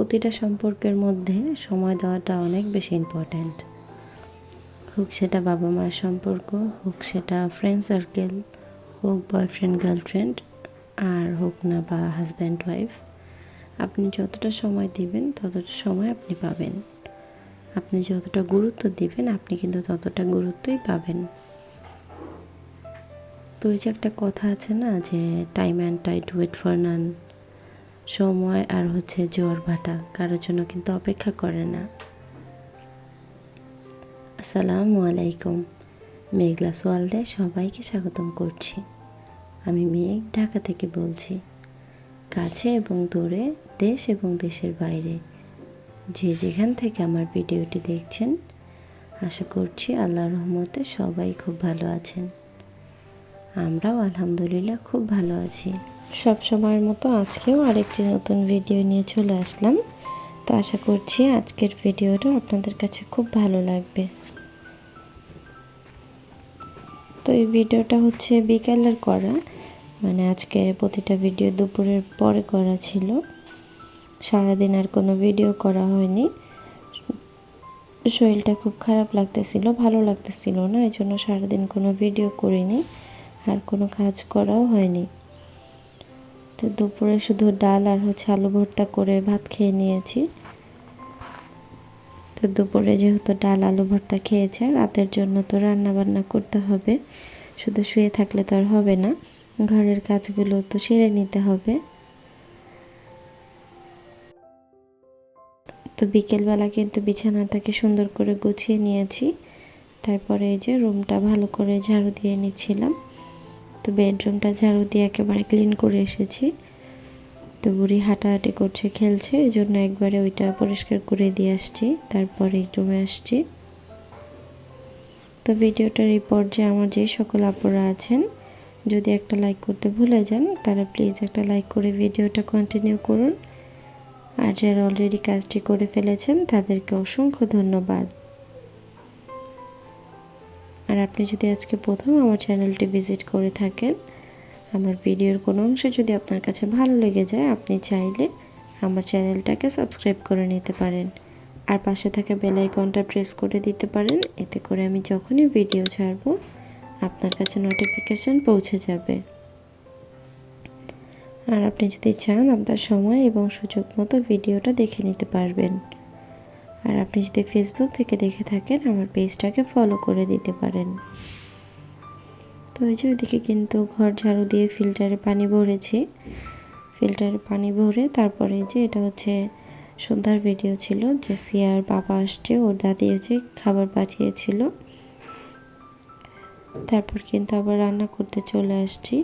প্রতিটা সম্পর্কের মধ্যে সময় দেওয়াটা অনেক বেশি ইম্পর্ট্যান্ট। হোক সেটা বাবা মায়ের সম্পর্ক, হোক সেটা ফ্রেন্ড সার্কেল, হোক বয়ফ্রেন্ড গার্লফ্রেন্ড, আর হোক না বা হাজব্যান্ড ওয়াইফ। আপনি যতটা সময় দিবেন ততটা সময় আপনি পাবেন। আপনি যতটা গুরুত্ব দিবেন আপনি কিন্তু ততটা গুরুত্বই পাবেন। তো এই যে একটা কথা আছে না যে time and tide wait for none, সময় আর জোয়ার ভাটা কারোর জন্য কিন্তু অপেক্ষা করে না। আসসালামু আলাইকুম, মেঘলাস ওয়ার্ল্ডে সবাইকে স্বাগতম করছি। আমি মেঘ, ঢাকা থেকে বলছি। কাছে এবং দূরে, দেশ এবং দেশের বাইরে যে যেখান থেকে আমার ভিডিওটি দেখছেন, আশা করছি আল্লাহর রহমতে সবাই খুব ভালো আছেন। আমরাও আলহামদুলিল্লাহ খুব ভালো আছি। সব সময়ের মতো আজকেও আরেকটি নতুন ভিডিও নিয়ে চলে আসলাম। তো আশা করছি আজকের ভিডিওটা আপনাদের কাছে খুব ভালো লাগবে। তো এই ভিডিওটা বিকালের করা, মানে আজকে প্রতিটা ভিডিও দুপুরের পরে করা ছিল। সারাদিন আর কোনো ভিডিও করা হয়নি। শরীরটা খুব খারাপ লাগতেছিল, ভালো লাগতেছিল না, এই জন্য সারাদিন কোনো ভিডিও করিনি আর কোনো কাজ করাও হয়নি। তো দুপুরে শুধু ডাল আর আলু ভর্তা করে ভাত খেয়ে নিয়েছি। তো দুপুরে যেহেতু ডাল আলু ভর্তা খেয়েছে, রাতের জন্য তো রান্না বান্না করতে হবে। শুধু শুয়ে থাকলে তো আর হবে না, ঘরের কাজগুলো তো সেরে নিতে হবে। তো বিকেলবেলা কিন্তু বিছানাটাকে সুন্দর করে গুছিয়ে নিয়েছি। তারপরে এই যে রুমটা ভালো করে ঝাড়ু দিয়ে নিচ্ছিলাম। তো বেডরুমটা ঝাড়ু দিয়ে একেবারে ক্লিন করে এসেছি। তো বুড়ি হাঁটাহাঁটি করছে, খেলছে, এই জন্য একবারে ওইটা পরিষ্কার করে দিয়ে আসছি, তারপরে রুমে আসছি। তো ভিডিওটার এই পর্যায়ে আমার যে সকল আপুরা আছেন, যদি একটা লাইক করতে ভুলে যান তারা প্লিজ একটা লাইক করে ভিডিওটা কন্টিনিউ করুন। আর যারা অলরেডি কাজটি করে ফেলেছেন তাদেরকে অসংখ্য ধন্যবাদ। আর আপনি যদি আজকে প্রথম আমার চ্যানেলটি ভিজিট করে থাকেন, আমার ভিডিওর কোনো অংশ যদি আপনার কাছে ভালো লেগে যায়, আপনি চাইলে আমার চ্যানেলটাকে সাবস্ক্রাইব করে নিতে পারেন। আর পাশে থাকা বেল আইকনটা প্রেস করে দিতে পারেন, এতে করে আমি যখনই ভিডিও ছাড়বো আপনার কাছে নোটিফিকেশন পৌঁছে যাবে। আর আপনি যদি চান আপনার সময় এবং সুযোগ মতো ভিডিওটা দেখে নিতে পারবেন। আর আপনি যদি ফেসবুক থেকে দেখে থাকেন, আমার পেজটাকে ফলো করে দিতে পারেন। তো এই যে ওইদিকে কিন্তু ঘর ঝাড়ু দিয়ে ফিল্টারে পানি ভরেছি। ফিল্টারে পানি ভরে তারপরে যে এটা সন্ধ্যার ভিডিও ছিল, যে সিয়ার বাবা আসছে, ওর দাদি খাবার পাঠিয়েছিল। তারপর কিন্তু আবার রান্না করতে চলে আসছি।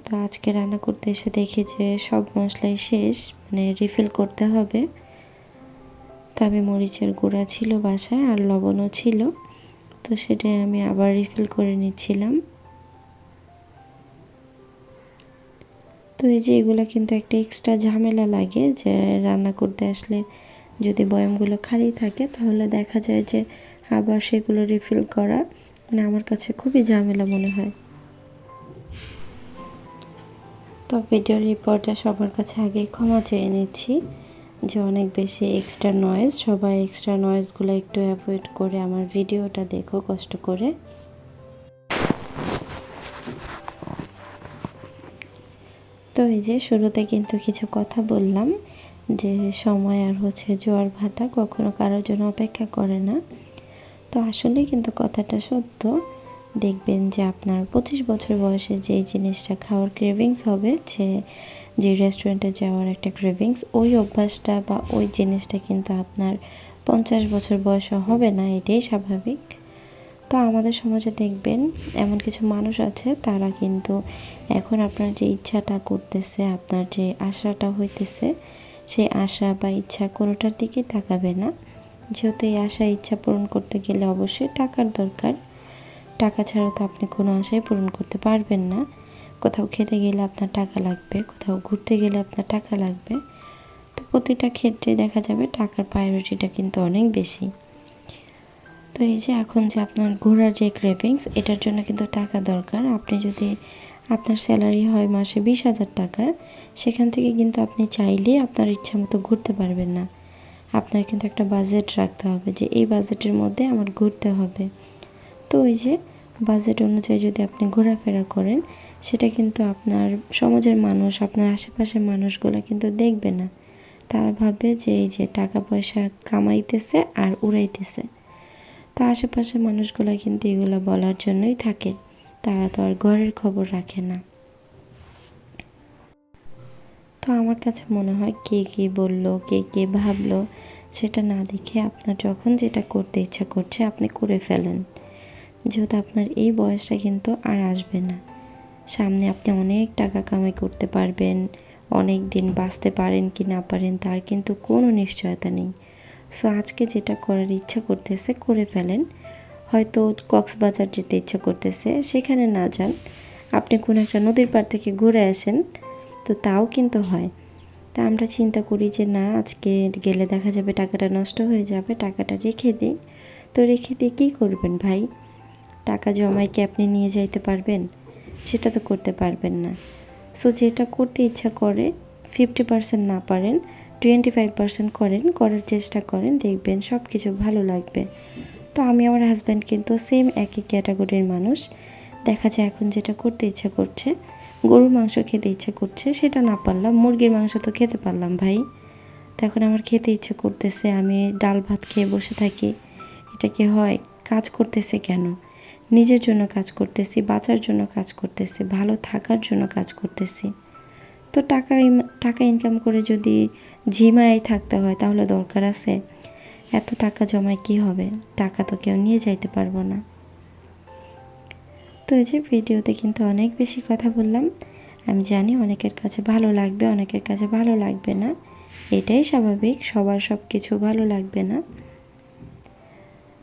তো আজকে রান্না করতে এসে দেখি যে সব মশলাই শেষ, মানে রিফিল করতে হবে। তো আমি মরিচের গুঁড়া ছিল বাসায় আর লবণও ছিল, তো সেটাই আমি আবার রিফিল করে নিচ্ছিলাম। তো এই যে এগুলো কিন্তু একটা এক্সট্রা ঝামেলা লাগে, যে রান্না করতে আসলে যদি বয়ামগুলো খালি থাকে তাহলে দেখা যায় যে আবার সেগুলো রিফিল করা, মানে আমার কাছে খুবই ঝামেলা মনে হয়। তো ভিডিওর এই পর্যায়ে সবার কাছে আগে ক্ষমা চেয়ে নিচ্ছি যে অনেক বেশি এক্সট্রা নয়েজ, সবাই এক্সট্রা নয়েজগুলো একটু অ্যাভয়েড করে আমার ভিডিওটা দেখো কষ্ট করে। তো এই যে শুরুতে কিন্তু কিছু কথা বললাম যে সময় আর জোয়ার ভাটা কখনো কারোর জন্য অপেক্ষা করে না। তো আসলে কিন্তু কথাটা সত্য। দেখবেন যে আপনার 25 বছর বয়সে যেই জিনিসটা খাওয়ার ক্রেভিংস হবে, যে রেস্টুরেন্টে যাওয়ার একটা ক্রেভিংস, ওই অভ্যাসটা বা ওই জিনিসটা কিন্তু আপনার 50 বছর বয়সে হবে না, এটাই স্বাভাবিক। তো আমাদের সমাজে দেখবেন এমন কিছু মানুষ আছে, তারা কিন্তু এখন আপনার যে ইচ্ছাটা করতেছে, আপনার যে আশাটা হইতেছে, সেই আশা বা ইচ্ছা কোনোটার দিকেই তাকাবে না। যেহেতু এই আশা ইচ্ছা পূরণ করতে গেলে অবশ্যই টাকার দরকার। টাকা ছাড়া তো আপনি কোনো আশাই পূরণ করতে পারবেন না। কোথাও খেতে গেলে আপনার টাকা লাগবে, কোথাও ঘুরতে গেলে আপনার টাকা লাগবে। তো প্রতিটা ক্ষেত্রে দেখা যাবে টাকার প্রায়োরিটিটা কিন্তু অনেক বেশি। তো এই যে এখন যে আপনার ঘোরার যে ক্রেভিংস, এটার জন্য কিন্তু টাকা দরকার। আপনি যদি আপনার স্যালারি হয় মাসে 20,000 টাকা, সেখান থেকে কিন্তু আপনি চাইলেই আপনার ইচ্ছা মতো ঘুরতে পারবেন না। আপনার কিন্তু একটা বাজেট রাখতে হবে যে এই বাজেটের মধ্যে আমার ঘুরতে হবে। তো ওই যে বাজেট অনুযায়ী যদি আপনি ঘোরাফেরা করেন, সেটা কিন্তু আপনার সমাজের মানুষ, আপনার আশেপাশের মানুষগুলো কিন্তু দেখবে না। তারা ভাববে যে এই যে টাকা পয়সা কামাইতেছে আর উড়াইতেছে। তো আশেপাশের মানুষগুলো কিন্তু এগুলো বলার জন্যই থাকে, তারা তো আর ঘরের খবর রাখে না। তো আমার কাছে মনে হয় কে কী বললো, কে কে ভাবলো, সেটা না দেখে আপনার যখন যেটা করতে ইচ্ছা করছে আপনি করে ফেলেন। যেহেতু আপনার এই বয়সটা কিন্তু আর আসবে না, সামনে আপনি অনেক টাকা কামাই করতে পারবেন, অনেক দিন বাঁচতে পারেন কি না পারেন তার কিন্তু কোনো নিশ্চয়তা নেই। সো আজকে যেটা করার ইচ্ছা করতেছে করে ফেলেন। হয়তো কক্সবাজার যেতে ইচ্ছা করতেছে, সেখানে না যান, আপনি কোনো একটা নদীর পাড় থেকে ঘুরে আসেন, তো তাও কিন্তু হয়। তা আমরা চিন্তা করি যে না, আজকে গেলে দেখা যাবে টাকাটা নষ্ট হয়ে যাবে, টাকাটা রেখে দিই। তো রেখে দিয়ে কী করবেন ভাই? টাকা জমায় কি আপনি নিয়ে যাইতে পারবেন? সেটা তো করতে পারবেন না। সো যেটা করতে ইচ্ছা করে 50% না পারেন 25% করেন, করার চেষ্টা করেন, দেখবেন সব কিছু ভালো লাগবে। তো আমি আমার হাজব্যান্ড কিন্তু সেম একই ক্যাটাগরির মানুষ। দেখা যায় এখন যেটা করতে ইচ্ছা করছে, গরুর মাংস খেতে ইচ্ছা করছে, সেটা না পারলাম, মুরগির মাংস তো খেতে পারলাম ভাই। তো এখন আমার খেতে ইচ্ছা করতেছে, আমি ডাল ভাত খেয়ে বসে থাকি, এটা কি হয়? কাজ করতেছে কেন? নিজের জন্য কাজ করতেছি, বাঁচার জন্য কাজ করতেছি, ভালো থাকার জন্য কাজ করতেছি। তো টাকা ইনকাম করে যদি ঝিমায় থাকতে হয় তাহলে দরকার আছে? এত টাকা জমায় কি হবে? টাকা তো কেউ নিয়ে যাইতে পারবো না। তো এই যে ভিডিওতে কিন্তু অনেক বেশি কথা বললাম, আমি জানি অনেকের কাছে ভালো লাগবে, অনেকের কাছে ভালো লাগবে না, এটাই স্বাভাবিক, সবার সব কিছু ভালো লাগবে না।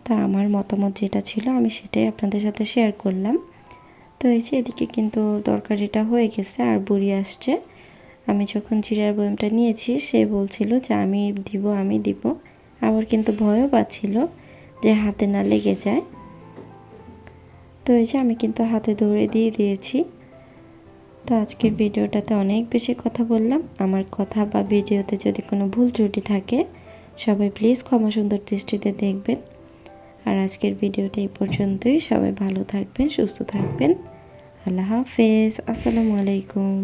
তা আমার মতামত যেটা ছিল আমি সেটাই আপনাদের সাথে শেয়ার করলাম। তো এই যে এদিকে কিন্তু তরকারিটা হয়ে গেছে আর বুড়ি আসছে। আমি যখন জিরার বয়ামটা নিয়েছি সে বলছিল যে আমি দিব, আবার কিন্তু ভয়ও পাচ্ছিল যে হাতে না লেগে যায়। তো এই যে আমি কিন্তু হাতে ধরে দিয়ে দিয়েছি। তো আজকের ভিডিওটাতে অনেক বেশি কথা বললাম, আমার কথা বা ভিডিওতে যদি কোনো ভুল ত্রুটি থাকে সবাই প্লিজ ক্ষমা সুন্দর দৃষ্টিতে দেখবেন। আর আজকের ভিডিওটা এই পর্যন্তই, সবাই ভালো থাকবেন, সুস্থ থাকবেন। আল্লাহ হাফেজ, আসসালামু আলাইকুম।